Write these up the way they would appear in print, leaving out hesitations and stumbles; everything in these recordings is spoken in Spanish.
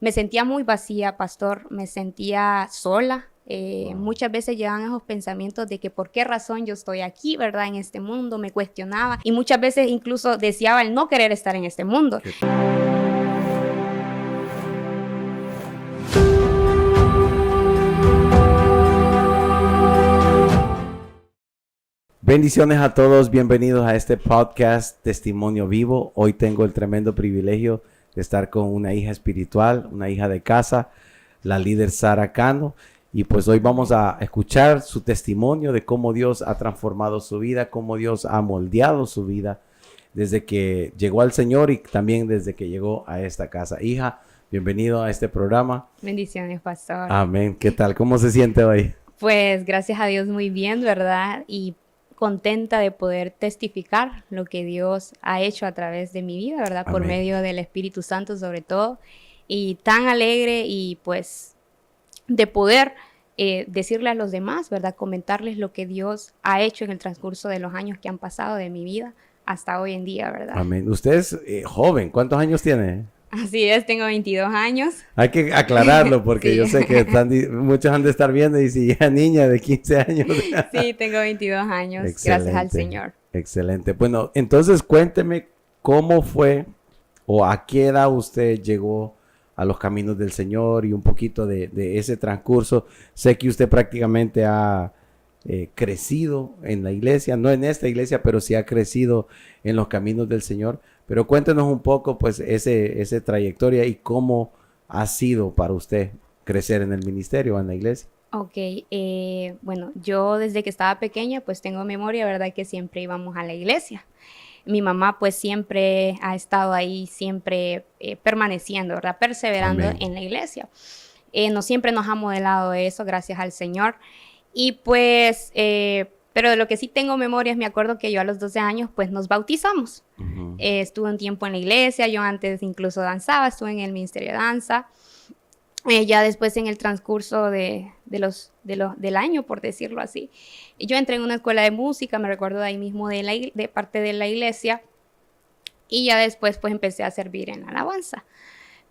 me sentía muy vacía, pastor, me sentía sola. Muchas veces llegaban esos pensamientos de que por qué razón yo estoy aquí, ¿verdad? En este mundo, me cuestionaba y muchas veces incluso deseaba el no querer estar en este mundo. Bendiciones a todos, bienvenidos a este podcast Testimonio Vivo. Hoy tengo el tremendo privilegio de estar con una hija espiritual, una hija de casa, la líder Sara Cano. Y pues hoy vamos a escuchar su testimonio de cómo Dios ha transformado su vida, cómo Dios ha moldeado su vida desde que llegó al Señor y también desde que llegó a esta casa. Hija, bienvenido a este programa. Bendiciones, pastor. Amén. ¿Qué tal? ¿Cómo se siente hoy? Pues gracias a Dios muy bien, ¿verdad? Y contenta de poder testificar lo que Dios ha hecho a través de mi vida, ¿verdad? Por medio del Espíritu Santo sobre todo. Y tan alegre y pues de poder decirle a los demás, ¿verdad? Comentarles lo que Dios ha hecho en el transcurso de los años que han pasado de mi vida hasta hoy en día, ¿verdad? Amén. Usted es joven. ¿Cuántos años tiene? Así es, tengo 22 años. Hay que aclararlo porque Sí. yo sé que muchos han de estar viendo y si ya niña de 15 años. Sí, tengo 22 años, Excelente, gracias al Señor. Excelente. Bueno, entonces cuénteme cómo fue o a qué edad usted llegó a los caminos del Señor y un poquito de ese transcurso. Sé que usted prácticamente ha crecido en la iglesia, no en esta iglesia, pero sí ha crecido en los caminos del Señor. Pero cuéntenos un poco, pues, ese trayectoria y cómo ha sido para usted crecer en el ministerio, en la iglesia. Ok, bueno, yo desde que estaba pequeña, pues tengo memoria, ¿verdad? Que siempre íbamos a la iglesia. Mi mamá, pues, siempre ha estado ahí, siempre permaneciendo, ¿verdad? Perseverando Amén. en la iglesia. No siempre nos ha modelado eso, gracias al Señor. Y pues, pero de lo que sí tengo memorias, me acuerdo que yo a los 12 años, pues, nos bautizamos. Uh-huh. Estuve un tiempo en la iglesia, yo antes incluso danzaba, estuve en el ministerio de danza. Ya después en el transcurso del año, por decirlo así, yo entré en una escuela de música, me recuerdo de ahí mismo de parte de la iglesia, y ya después pues empecé a servir en la alabanza.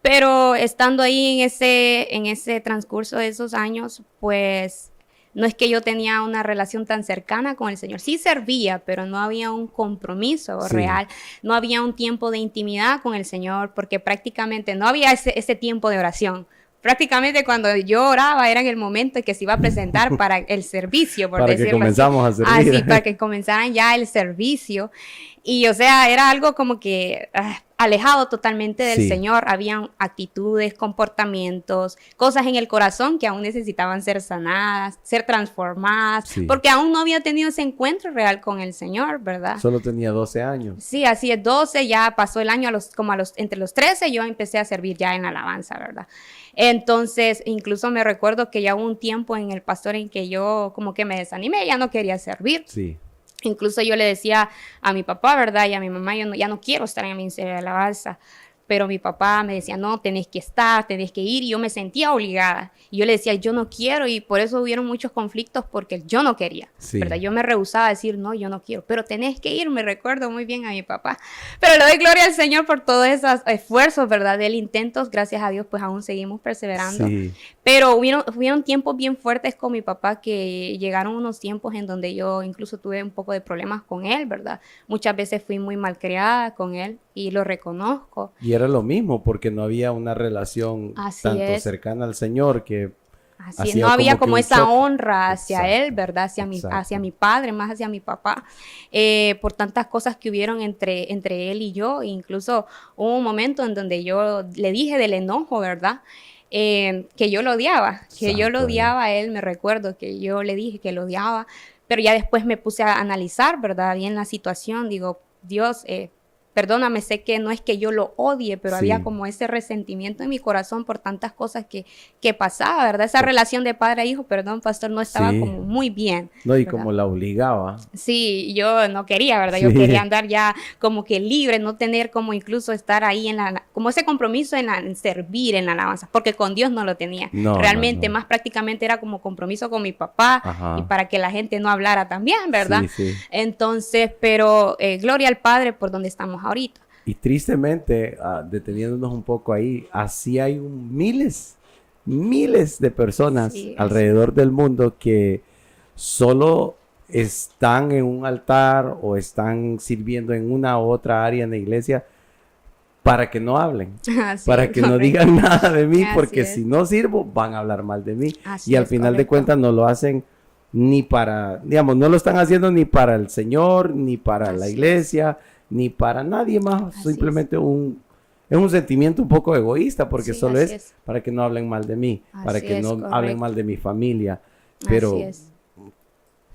Pero estando ahí en ese transcurso de esos años, pues no es que yo tenía una relación tan cercana con el Señor. Sí servía, pero no había un compromiso real. No había un tiempo de intimidad con el Señor, porque prácticamente no había ese tiempo de oración. Prácticamente cuando yo oraba era en el momento en que se iba a presentar para el servicio, por para decirlo que comenzamos así. a servir. Sí, para que comenzaran ya el servicio. Y, o sea, era algo como que alejado totalmente del Señor. Habían actitudes, comportamientos, cosas en el corazón que aún necesitaban ser sanadas, ser transformadas, porque aún no había tenido ese encuentro real con el Señor, ¿verdad? Solo tenía 12 años. Sí, así es, 12, ya pasó el año, entre los 13 yo empecé a servir ya en la alabanza, ¿verdad? Entonces, incluso me recuerdo que ya hubo un tiempo en el pastor en que yo como que me desanimé, ya no quería servir. Sí. Incluso yo le decía a mi papá, ¿verdad? Y a mi mamá, ya no quiero estar en el ministerio de alabanza. Pero mi papá me decía, no, tenés que estar, tenés que ir. Y yo me sentía obligada. Y yo le decía, yo no quiero. Y por eso hubieron muchos conflictos porque yo no quería, ¿verdad? Yo me rehusaba a decir, no, yo no quiero. Pero tenés que ir, me recuerdo muy bien a mi papá. Pero le doy gloria al Señor por todos esos esfuerzos, ¿verdad? Del intentos, gracias a Dios, pues aún seguimos perseverando. Sí. Pero hubieron tiempos bien fuertes con mi papá que llegaron unos tiempos en donde yo incluso tuve un poco de problemas con él, ¿verdad? Muchas veces fui muy malcriada con él y lo reconozco. Y era lo mismo porque no había una relación tanto cercana al Señor que... Así no había como esa honra hacia él, ¿verdad? Hacia mi padre, más hacia mi papá, por tantas cosas que hubieron entre él y yo. Incluso hubo un momento en donde yo le dije del enojo, ¿verdad? Que yo lo odiaba, a él, me recuerdo que yo le dije que lo odiaba, pero ya después me puse a analizar, ¿verdad? Bien la situación, digo, Dios, perdóname, sé que no es que yo lo odie, pero había como ese resentimiento en mi corazón por tantas cosas que pasaba, ¿verdad? Esa relación de padre a hijo, perdón, pastor, no estaba como muy bien. No, y ¿verdad? como la obligaba. Sí, yo no quería, ¿verdad? Yo quería andar ya como que libre, no tener como incluso estar ahí como ese compromiso en servir en la alabanza, porque con Dios no lo tenía. Realmente más prácticamente era como compromiso con mi papá y para que la gente no hablara también, ¿verdad? Entonces, pero gloria al Padre por donde estamos ahorita. Y tristemente, deteniéndonos un poco ahí, así hay miles de personas Sí, alrededor del mundo que solo están en un altar o están sirviendo en una u otra área en la iglesia para que no hablen, así para es, que no correcto. digan nada de mí, Así porque es, si no sirvo, van a hablar mal de mí. Y así al es, final de correcto. cuentas no lo hacen ni para, digamos, no lo están haciendo ni para el Señor, ni para la Así es, iglesia, ni para nadie más. así es. Simplemente es un sentimiento un poco egoísta, porque Sí, solo así es es. para que no hablen mal de mí, para Así que es, no hablen mal correcto. de mi familia. Así Pero es.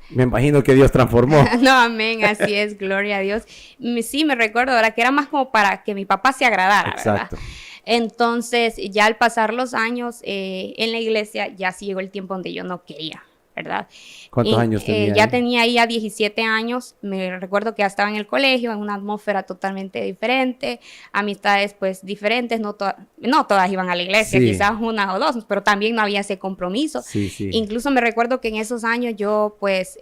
me imagino que Dios transformó. No, amén, así es, gloria a Dios. Sí, me recuerdo ahora que era más como para que mi papá se agradara, ¿verdad? Exacto. Entonces, ya al pasar los años en la iglesia, ya sí llegó el tiempo donde yo no quería, ¿verdad? ¿Cuántos años tenía Ya ahí? tenía ahí a 17 años, me recuerdo que ya estaba en el colegio, en una atmósfera totalmente diferente, amistades pues diferentes, no todas iban a la iglesia, Sí, quizás una o dos, pero también no había ese compromiso. sí, sí. Incluso me recuerdo que en esos años yo pues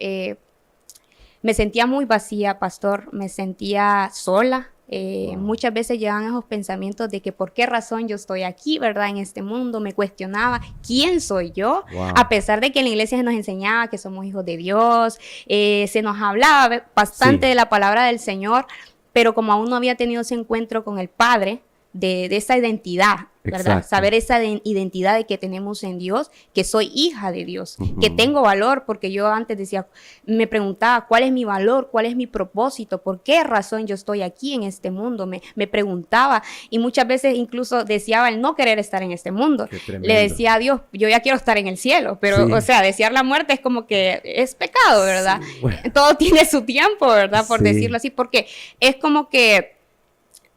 me sentía muy vacía, pastor, me sentía sola. Wow. Muchas veces llegaban esos pensamientos de que por qué razón yo estoy aquí, ¿verdad? En este mundo, me cuestionaba quién soy yo, a Wow. pesar de que en la iglesia se nos enseñaba que somos hijos de Dios, se nos hablaba bastante Sí, de la palabra del Señor, pero como aún no había tenido ese encuentro con el Padre, de esa identidad, ¿verdad? exacto. Saber esa identidad de que tenemos en Dios, que soy hija de Dios, que Ujú. tengo valor, porque yo antes decía, me preguntaba, ¿cuál es mi valor? ¿Cuál es mi propósito? ¿Por qué razón yo estoy aquí en este mundo? Me preguntaba y muchas veces incluso deseaba el no querer estar en este mundo. Qué Le tremendo. decía a Dios, yo ya quiero estar en el cielo, pero o Sí, sea, desear la muerte es como que es pecado, ¿verdad? sí, bueno, Todo tiene su tiempo, ¿verdad? Por decirlo sí. así, porque es como que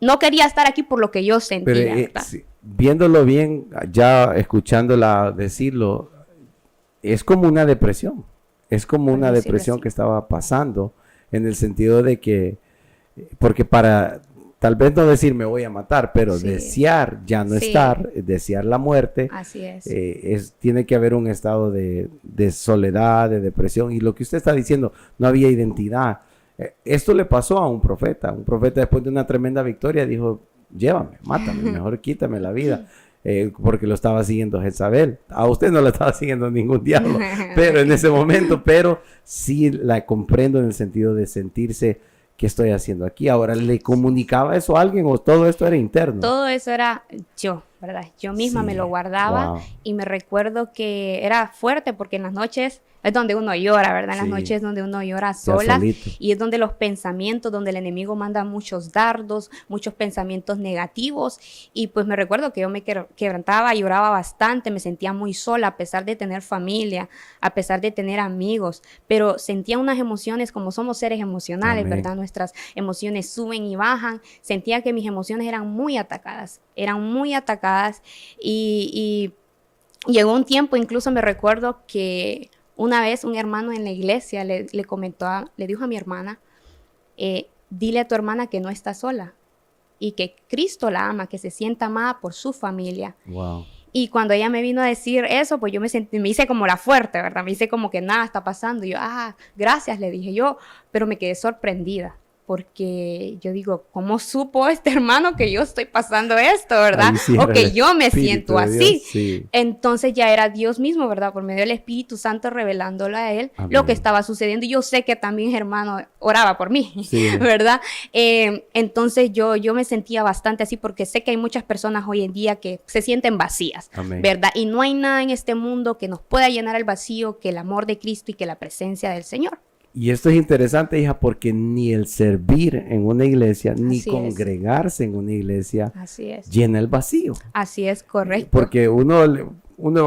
no quería estar aquí por lo que yo Pero sentía, ¿verdad? sí, viéndolo bien, ya escuchándola decirlo, es como una depresión. Es como Por una decirlo depresión así. que estaba pasando en el sentido de que, porque para, tal vez no decir me voy a matar, pero Sí, desear ya no sí, estar, desear la muerte, así es. tiene que haber un estado de soledad, de depresión. Y lo que usted está diciendo, no había identidad. Esto le pasó a un profeta. Un profeta después de una tremenda victoria dijo, llévame, mátame, mejor quítame la vida. Porque lo estaba siguiendo Jezabel. A usted no lo estaba siguiendo ningún diablo, pero en ese momento, pero sí la comprendo en el sentido de sentirse, ¿qué estoy haciendo aquí? Ahora, ¿le comunicaba eso a alguien o todo esto era interno? Todo eso era yo, ¿verdad? Yo misma me lo Sí, guardaba wow, y me recuerdo que era fuerte porque en las noches es donde uno llora, ¿verdad? En las sí, noches es donde uno llora ya solas solito. y es donde los pensamientos, donde el enemigo manda muchos dardos, muchos pensamientos negativos y pues me recuerdo que yo me quebrantaba, lloraba bastante, me sentía muy sola a pesar de tener familia, a pesar de tener amigos, pero sentía unas emociones como somos seres emocionales, Amén. ¿verdad? Nuestras emociones suben y bajan, sentía que mis emociones eran muy atacadas y llegó un tiempo, incluso me recuerdo que una vez un hermano en la iglesia le comentó, le dijo a mi hermana, dile a tu hermana que no está sola y que Cristo la ama, que se sienta amada por su familia. Wow. Y cuando ella me vino a decir eso, pues yo me hice como la fuerte, ¿verdad? Me hice como que nada está pasando. Y yo, gracias, le dije yo, pero me quedé sorprendida. Porque yo digo, ¿cómo supo este hermano que yo estoy pasando esto, verdad? Ahí sí O era el que yo me Espíritu siento de Dios. así. Sí. Entonces ya era Dios mismo, ¿verdad? Por medio del Espíritu Santo revelándole a él lo que Amén. estaba sucediendo. Y yo sé que también hermano oraba por mí, Sí. ¿verdad? Entonces yo me sentía bastante así porque sé que hay muchas personas hoy en día que se sienten vacías, Amén. ¿verdad? Y no hay nada en este mundo que nos pueda llenar el vacío que el amor de Cristo y que la presencia del Señor. Y esto es interesante, hija, porque ni el servir en una iglesia, ni Así es, congregarse en una iglesia así es, llena el vacío. así es, correcto, Porque uno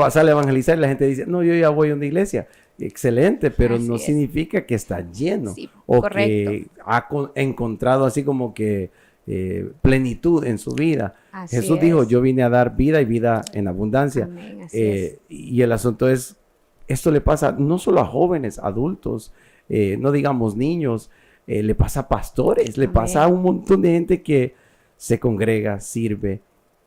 sale a evangelizar y la gente dice, no, yo ya voy a una iglesia. Excelente, pero no así es, significa que está lleno sí, o correcto, que ha encontrado así como que plenitud en su vida. así Jesús dijo, es, yo vine a dar vida y vida en abundancia. amén, así es, Y el asunto es, esto le pasa no solo a jóvenes, adultos, no digamos niños, le pasa a pastores, le pasa a amén, un montón de gente que se congrega, sirve,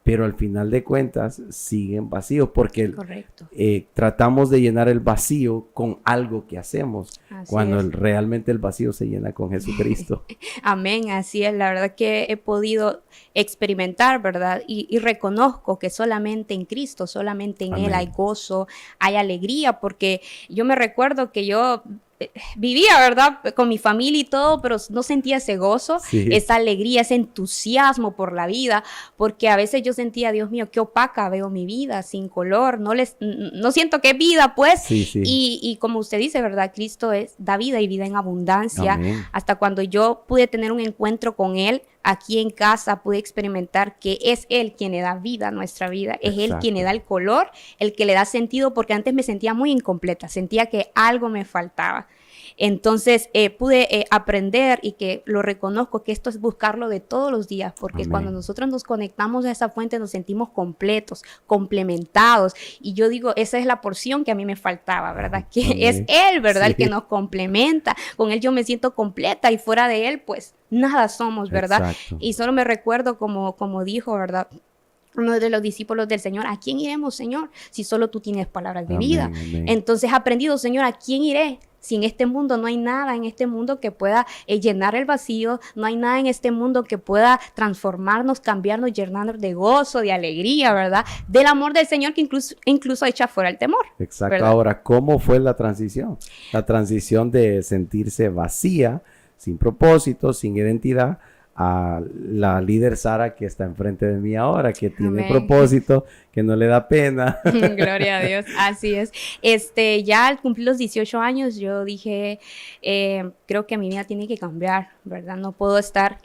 pero al final de cuentas siguen vacíos porque Correcto. tratamos de llenar el vacío con algo que hacemos, Así cuando es. realmente el vacío se llena con Jesucristo. Amén, así es. La verdad que he podido experimentar, ¿verdad? Y reconozco que solamente en Cristo, solamente en Él hay Amén. gozo, hay alegría, porque yo me recuerdo que yo vivía, ¿verdad? Con mi familia y todo, pero no sentía ese gozo, Sí, esa alegría, ese entusiasmo por la vida, porque a veces yo sentía, Dios mío, qué opaca veo mi vida, sin color, no siento que es vida, pues, sí, sí. y como usted dice, ¿verdad? Cristo da vida y vida en abundancia. Amén. Hasta cuando yo pude tener un encuentro con Él aquí en casa, pude experimentar que es Él quien le da vida a nuestra vida, es Él quien le Exacto. da el color, el que le da sentido, porque antes me sentía muy incompleta, sentía que algo me faltaba. Entonces pude aprender y que lo reconozco, que esto es buscarlo de todos los días, porque cuando Amén. nosotros nos conectamos a esa fuente nos sentimos completos, complementados. Y yo digo, esa es la porción que a mí me faltaba, ¿verdad? Que es Amén. Él, ¿verdad? El que Sí, nos complementa. Con Él yo me siento completa y fuera de Él, pues nada somos, ¿verdad? exacto. Y solo me recuerdo como dijo, ¿verdad? Uno de los discípulos del Señor, ¿a quién iremos, Señor? Si solo tú tienes palabras de vida. Amén, amén. Entonces he aprendido, Señor, ¿a quién iré? Si en este mundo no hay nada en este mundo que pueda llenar el vacío, no hay nada en este mundo que pueda transformarnos, cambiarnos, llenarnos de gozo, de alegría, ¿verdad? Del amor del Señor que incluso echa fuera el temor, Exacto. ¿verdad? Ahora, ¿cómo fue la transición? La transición de sentirse vacía, sin propósito, sin identidad, a la líder Sara que está enfrente de mí ahora, que tiene Amén. propósito, que no le da pena. Gloria a Dios, así es. Ya al cumplir los 18 años, yo dije, creo que mi vida tiene que cambiar, ¿verdad? No puedo estar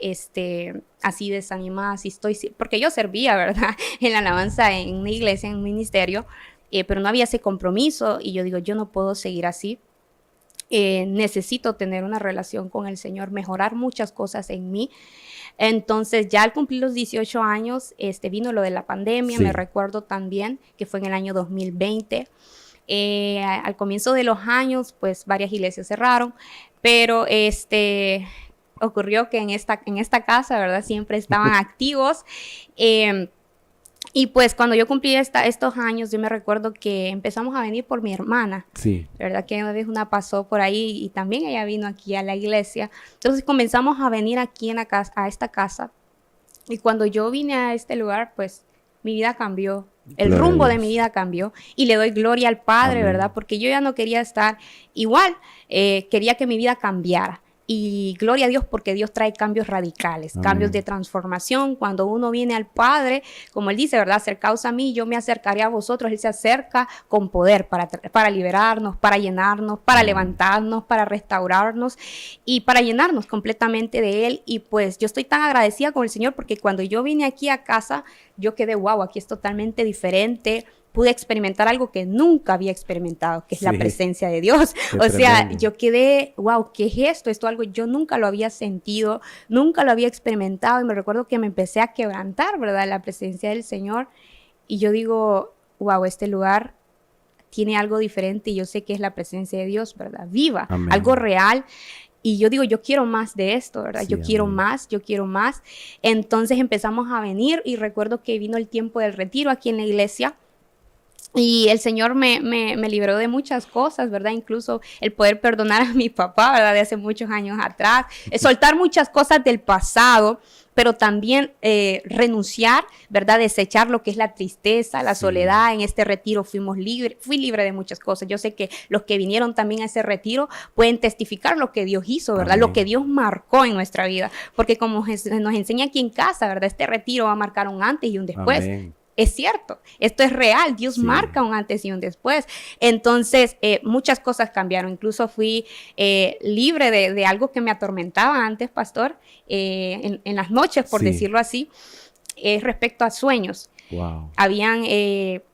así desanimada, porque yo servía, ¿verdad? En la alabanza, en una iglesia, en un ministerio, pero no había ese compromiso y yo digo, yo no puedo seguir así. Necesito tener una relación con el Señor, mejorar muchas cosas en mí. Entonces, ya al cumplir los 18 años, vino lo de la pandemia, Sí. me recuerdo también que fue en el año 2020. Al comienzo de los años, pues varias iglesias cerraron, pero ocurrió que en esta casa, ¿verdad? Siempre estaban activos. Y pues cuando yo cumplí estos años, yo me recuerdo que empezamos a venir por mi hermana. Sí. La verdad que una vez una pasó por ahí y también ella vino aquí a la iglesia. Entonces comenzamos a venir aquí a esta casa. Y cuando yo vine a este lugar, pues mi vida cambió. El Gloria a rumbo de Dios. mi vida cambió. Y le doy gloria al Padre, Amén. ¿verdad? Porque yo ya no quería estar igual. Quería que mi vida cambiara. Y gloria a Dios porque Dios trae cambios radicales, Amén. cambios de transformación. Cuando uno viene al Padre, como Él dice, ¿verdad? Acercaos a mí, yo me acercaré a vosotros. Él se acerca con poder para liberarnos, para llenarnos, para levantarnos, para restaurarnos y para llenarnos completamente de Él. Y pues yo estoy tan agradecida con el Señor porque cuando yo vine aquí a casa, yo quedé, wow, aquí es totalmente diferente. Pude experimentar algo que nunca había experimentado, que es la Sí. presencia de Dios. Qué O sea, tremendo. yo quedé, wow, ¿qué es esto? Esto algo yo nunca lo había sentido, nunca lo había experimentado y me recuerdo que me empecé a quebrantar, ¿verdad? La presencia del Señor y yo digo, wow, este lugar tiene algo diferente y yo sé que es la presencia de Dios, ¿verdad? Viva, Amén. algo real. Y yo digo, yo quiero más de esto, ¿verdad? Sí, yo quiero amén. más, yo quiero más. Entonces empezamos a venir y recuerdo que vino el tiempo del retiro aquí en la iglesia. Y el Señor me liberó de muchas cosas, ¿verdad? Incluso el poder perdonar a mi papá, ¿verdad? De hace muchos años atrás. Soltar muchas cosas del pasado, pero también renunciar, ¿verdad? Desechar lo que es la tristeza, la Sí. soledad. En este retiro fui libre de muchas cosas. Yo sé que los que vinieron también a ese retiro pueden testificar lo que Dios hizo, ¿verdad? Amén. Lo que Dios marcó en nuestra vida. Porque como nos enseña aquí en casa, ¿verdad? Este retiro va a marcar un antes y un después. Amén. Es cierto, esto es real, Dios Sí. marca un antes y un después. Entonces, muchas cosas cambiaron. Incluso fui libre de algo que me atormentaba antes, pastor, en las noches, por Sí. decirlo así, respecto a sueños. Wow. Habían,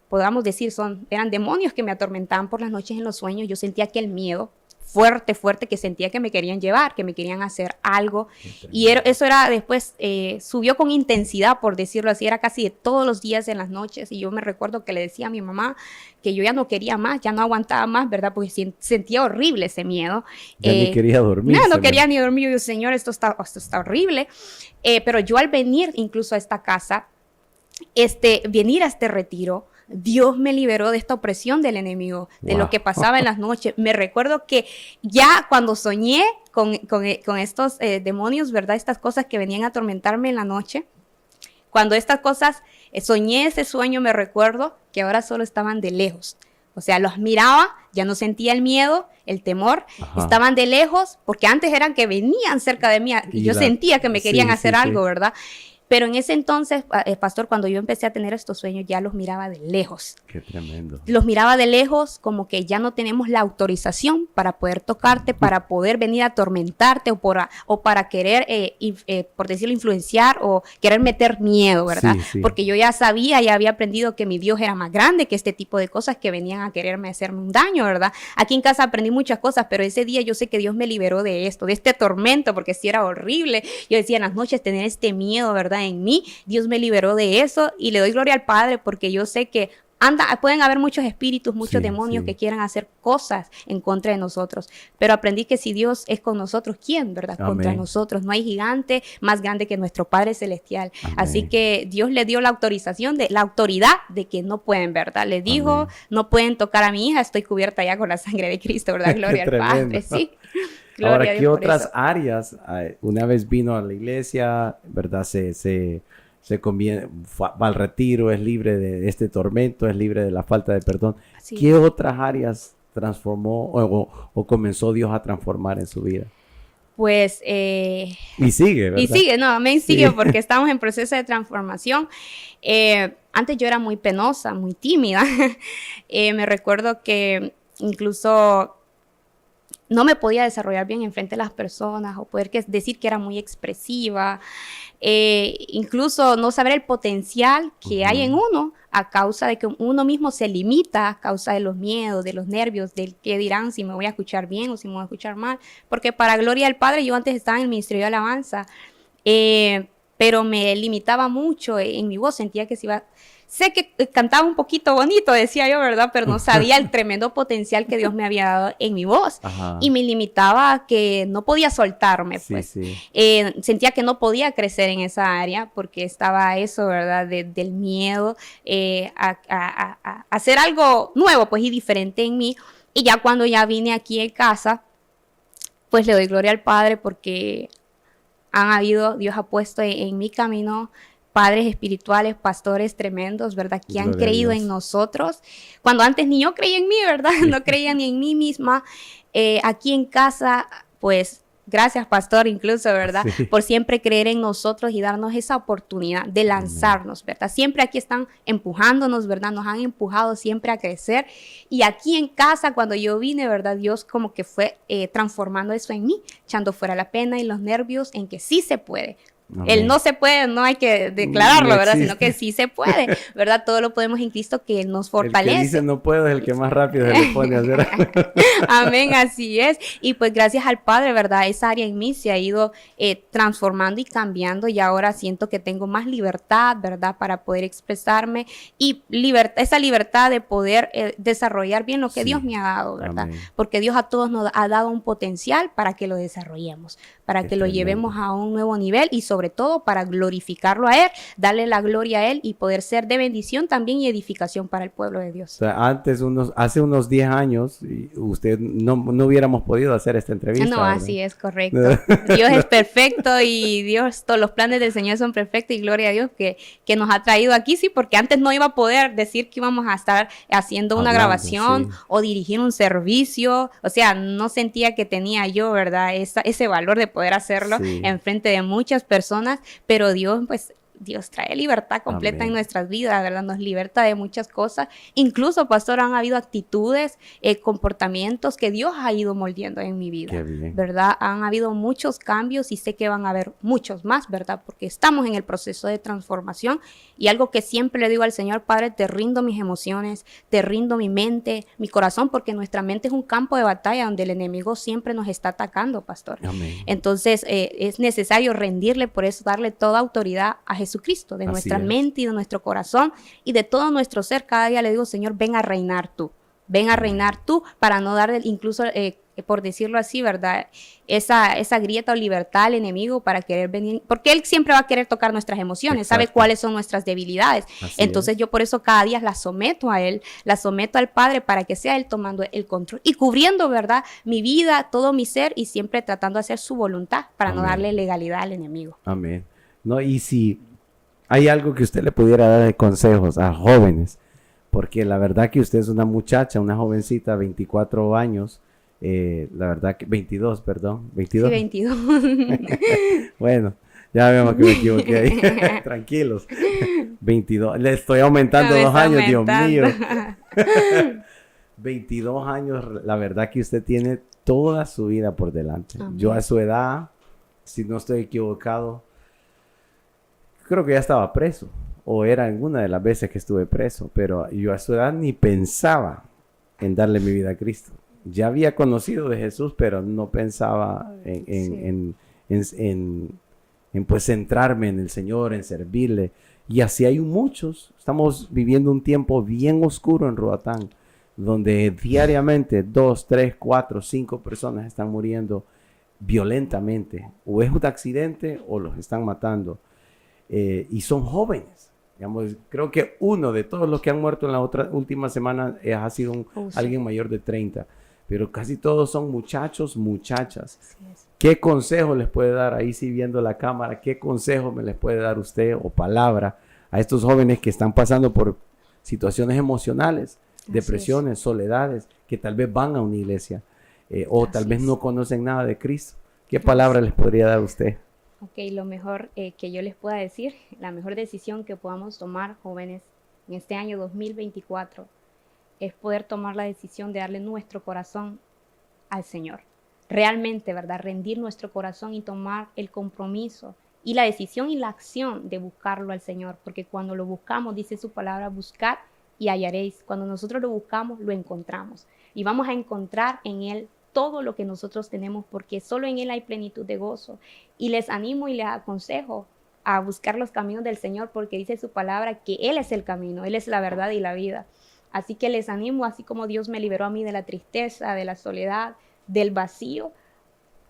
podamos decir, eran demonios que me atormentaban por las noches en los sueños. Yo sentía aquel miedo fuerte, que sentía que me querían llevar, que me querían hacer algo. Y eso era después, subió con intensidad, por decirlo así, era casi de todos los días en las noches. Y yo me recuerdo que le decía a mi mamá que yo ya no quería más, ya no aguantaba más, ¿verdad? Porque sentía horrible ese miedo. Ya ni quería dormir. No quería ni dormir. Yo digo, Señor, esto está horrible. Pero yo al venir incluso a esta casa, venir a este retiro, Dios me liberó de esta opresión del enemigo, de lo que pasaba en las noches. Me recuerdo que ya cuando soñé con estos demonios, ¿verdad? Estas cosas que venían a atormentarme en la noche, cuando estas cosas, soñé ese sueño, me recuerdo que ahora solo estaban de lejos. O sea, los miraba, ya no sentía el miedo, el temor, estaban de lejos, porque antes eran que venían cerca de mí y yo sentía que me querían hacer algo, ¿verdad? Pero en ese entonces, pastor, cuando yo empecé a tener estos sueños, ya los miraba de lejos. Qué tremendo. Los miraba de lejos, como que ya no tenemos la autorización para poder tocarte, para poder venir a atormentarte o para querer, por decirlo, influenciar o querer meter miedo, ¿verdad? Sí. Porque yo ya sabía, ya había aprendido que mi Dios era más grande que este tipo de cosas que venían a quererme hacerme un daño, ¿verdad? Aquí en casa aprendí muchas cosas, pero ese día yo sé que Dios me liberó de esto, de este tormento, porque sí era horrible. Yo decía en las noches tener este miedo, ¿verdad? En mí, Dios me liberó de eso y le doy gloria al Padre porque yo sé que pueden haber muchos espíritus, muchos demonios que quieran hacer cosas en contra de nosotros, pero aprendí que si Dios es con nosotros, ¿quién, verdad? Amén. Contra nosotros, no hay gigante más grande que nuestro Padre Celestial. Amén. Así que Dios le dio la autorización, la autoridad de que no pueden, ¿verdad? Le dijo, amén, no pueden tocar a mi hija, estoy cubierta ya con la sangre de Cristo, ¿verdad? Gloria al Padre, sí. Ahora, ¿qué otras áreas? Una vez vino a la iglesia, ¿verdad? Se conviene, va al retiro, es libre de este tormento, es libre de la falta de perdón. Así ¿qué otras áreas transformó o comenzó Dios a transformar en su vida? Pues... y sigue, ¿verdad? Y sigue, no, amén, sigue porque estamos en proceso de transformación. Antes yo era muy penosa, muy tímida. Me recuerdo que incluso... no me podía desarrollar bien enfrente de las personas o poder decir que era muy expresiva, incluso no saber el potencial que hay en uno a causa de que uno mismo se limita a causa de los miedos, de los nervios, del qué dirán, si me voy a escuchar bien o si me voy a escuchar mal, porque para gloria del Padre yo antes estaba en el Ministerio de Alabanza, pero me limitaba mucho en mi voz, sentía que se iba... Sé que cantaba un poquito bonito, decía yo, ¿verdad? Pero no sabía el tremendo potencial que Dios me había dado en mi voz. Ajá. Y me limitaba a que no podía soltarme, pues. Sí. Sentía que no podía crecer en esa área porque estaba eso, ¿verdad? Del miedo a hacer algo nuevo, pues, y diferente en mí. Y ya cuando ya vine aquí en casa, pues le doy gloria al Padre porque Dios ha puesto en mi camino padres espirituales, pastores tremendos, ¿verdad? Que han creído en nosotros. Cuando antes ni yo creía en mí, ¿verdad? No creía ni en mí misma. Aquí en casa, pues, gracias, pastor, incluso, ¿verdad? Sí. Por siempre creer en nosotros y darnos esa oportunidad de lanzarnos, ¿verdad? Siempre aquí están empujándonos, ¿verdad? Nos han empujado siempre a crecer. Y aquí en casa, cuando yo vine, ¿verdad? Dios como que fue transformando eso en mí, echando fuera la pena y los nervios en que sí se puede. Amén. El no se puede, no hay que declararlo, ¿verdad? Sino que sí se puede, ¿verdad? Todo lo podemos en Cristo que Él nos fortalece. El que dice no puedo es el que más rápido se le pone a hacer. Amén, así es. Y pues gracias al Padre, ¿verdad? Esa área en mí se ha ido transformando y cambiando y ahora siento que tengo más libertad, ¿verdad? Para poder expresarme y esa libertad de poder desarrollar bien lo que Dios me ha dado, ¿verdad? Amén. Porque Dios a todos nos ha dado un potencial para que lo desarrollemos, para que lo llevemos a un nuevo nivel y sobre todo para glorificarlo a Él, darle la gloria a Él y poder ser de bendición también y edificación para el pueblo de Dios. O sea, hace unos 10 años, usted no hubiéramos podido hacer esta entrevista. No, ¿verdad? Así es, correcto. Dios es perfecto y todos los planes del Señor son perfectos y gloria a Dios que nos ha traído aquí, sí, porque antes no iba a poder decir que íbamos a estar haciendo una grabación o dirigir un servicio, o sea, no sentía que tenía yo, ¿verdad? Ese valor de poder hacerlo en frente de muchas personas, pero Dios, pues, Dios trae libertad completa en nuestras vidas, ¿verdad? Nos liberta de muchas cosas. Incluso, pastor, han habido actitudes, comportamientos que Dios ha ido moldeando en mi vida, ¿verdad? Han habido muchos cambios y sé que van a haber muchos más, ¿verdad? Porque estamos en el proceso de transformación y algo que siempre le digo al Señor, Padre, te rindo mis emociones, te rindo mi mente, mi corazón, porque nuestra mente es un campo de batalla donde el enemigo siempre nos está atacando, pastor. Amén. Entonces, es necesario rendirle, por eso darle toda autoridad a Jesucristo, de nuestra mente y de nuestro corazón y de todo nuestro ser. Cada día le digo, Señor, ven a reinar tú para no darle incluso por decirlo así, ¿verdad? Esa grieta o libertad al enemigo para querer venir, porque él siempre va a querer tocar nuestras emociones, Exacto. sabe cuáles son nuestras debilidades. Así Entonces es. yo por eso cada día la someto a él, la someto al Padre para que sea él tomando el control y cubriendo, ¿verdad? Mi vida, todo mi ser y siempre tratando de hacer su voluntad para no Amén. darle legalidad al enemigo. Amén. No, y si hay algo que usted le pudiera dar de consejos a jóvenes, porque la verdad que usted es una muchacha, una jovencita, 24 años, la verdad que 22, perdón, 22. Sí, 22. Bueno, ya vemos que me equivoqué ahí. Tranquilos. 22. Le estoy aumentando Me 2 está años, aumentando. Dios mío. 22 años, la verdad que usted tiene toda su vida por delante. Amén. Yo a su edad, si no estoy equivocado, creo que ya estaba preso, o era alguna de las veces que estuve preso, pero yo a su edad ni pensaba en darle mi vida a Cristo. Ya había conocido de Jesús, pero no pensaba en pues centrarme en el Señor, en servirle. Y así hay muchos. Estamos viviendo un tiempo bien oscuro en Roatán, donde diariamente 2, 3, 4, 5 personas están muriendo violentamente. O es un accidente o los están matando. Y son jóvenes. Digamos, creo que uno de todos los que han muerto en la última semana ha sido alguien mayor de 30. Pero casi todos son muchachos, muchachas. Así es. ¿Qué consejo les puede dar ahí, si viendo la cámara, qué consejo me les puede dar usted o palabra a estos jóvenes que están pasando por situaciones emocionales, depresiones, soledades, que tal vez van a una iglesia o tal vez no conocen nada de Cristo? ¿Qué palabra les podría dar usted? Ok, lo mejor que yo les pueda decir, la mejor decisión que podamos tomar, jóvenes, en este año 2024, es poder tomar la decisión de darle nuestro corazón al Señor. Realmente, ¿verdad? Rendir nuestro corazón y tomar el compromiso y la decisión y la acción de buscarlo al Señor, porque cuando lo buscamos, dice su palabra, buscar y hallaréis. Cuando nosotros lo buscamos, lo encontramos y vamos a encontrar en Él todo lo que nosotros tenemos, porque solo en Él hay plenitud de gozo. Y les animo y les aconsejo a buscar los caminos del Señor, porque dice su palabra que Él es el camino, Él es la verdad y la vida. Así que les animo, así como Dios me liberó a mí de la tristeza, de la soledad, del vacío,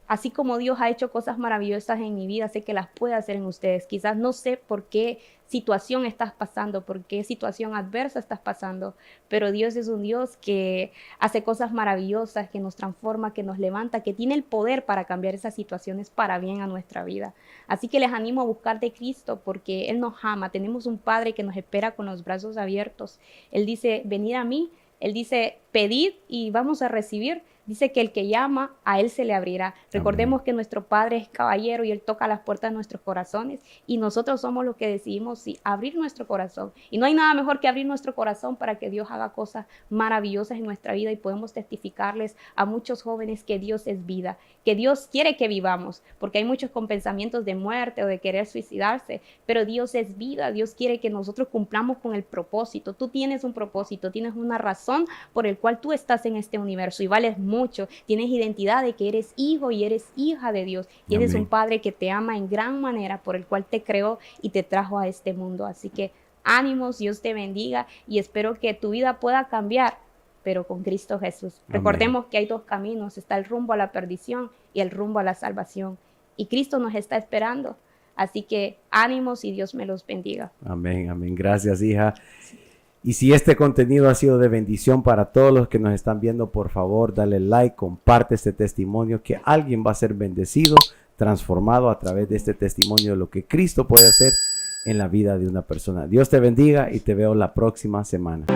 así como Dios ha hecho cosas maravillosas en mi vida, sé que las puede hacer en ustedes. Quizás no sé por qué situación estás pasando, por qué situación adversa estás pasando, pero Dios es un Dios que hace cosas maravillosas, que nos transforma, que nos levanta, que tiene el poder para cambiar esas situaciones para bien a nuestra vida. Así que les animo a buscar de Cristo, porque Él nos ama. Tenemos un Padre que nos espera con los brazos abiertos. Él dice, venid a mí. Él dice, pedid y vamos a recibir. Dice que el que llama, a Él se le abrirá. Recordemos que nuestro Padre es caballero y Él toca las puertas de nuestros corazones y nosotros somos los que decidimos abrir nuestro corazón. Y no hay nada mejor que abrir nuestro corazón para que Dios haga cosas maravillosas en nuestra vida y podemos testificarles a muchos jóvenes que Dios es vida, que Dios quiere que vivamos, porque hay muchos con pensamientos de muerte o de querer suicidarse, pero Dios es vida. Dios quiere que nosotros cumplamos con el propósito. Tú tienes un propósito, tienes una razón por el cual tú estás en este universo y vales mucho, tienes identidad de que eres hijo y eres hija de Dios, tienes un Padre que te ama en gran manera, por el cual te creó y te trajo a este mundo. Así que ánimos, Dios te bendiga y espero que tu vida pueda cambiar, pero con Cristo Jesús. Amén. Recordemos que hay dos caminos, está el rumbo a la perdición y el rumbo a la salvación, y Cristo nos está esperando. Así que ánimos y Dios me los bendiga. Amén, amén. Gracias, hija. Y si este contenido ha sido de bendición para todos los que nos están viendo, por favor, dale like, comparte este testimonio, que alguien va a ser bendecido, transformado a través de este testimonio de lo que Cristo puede hacer en la vida de una persona. Dios te bendiga y te veo la próxima semana.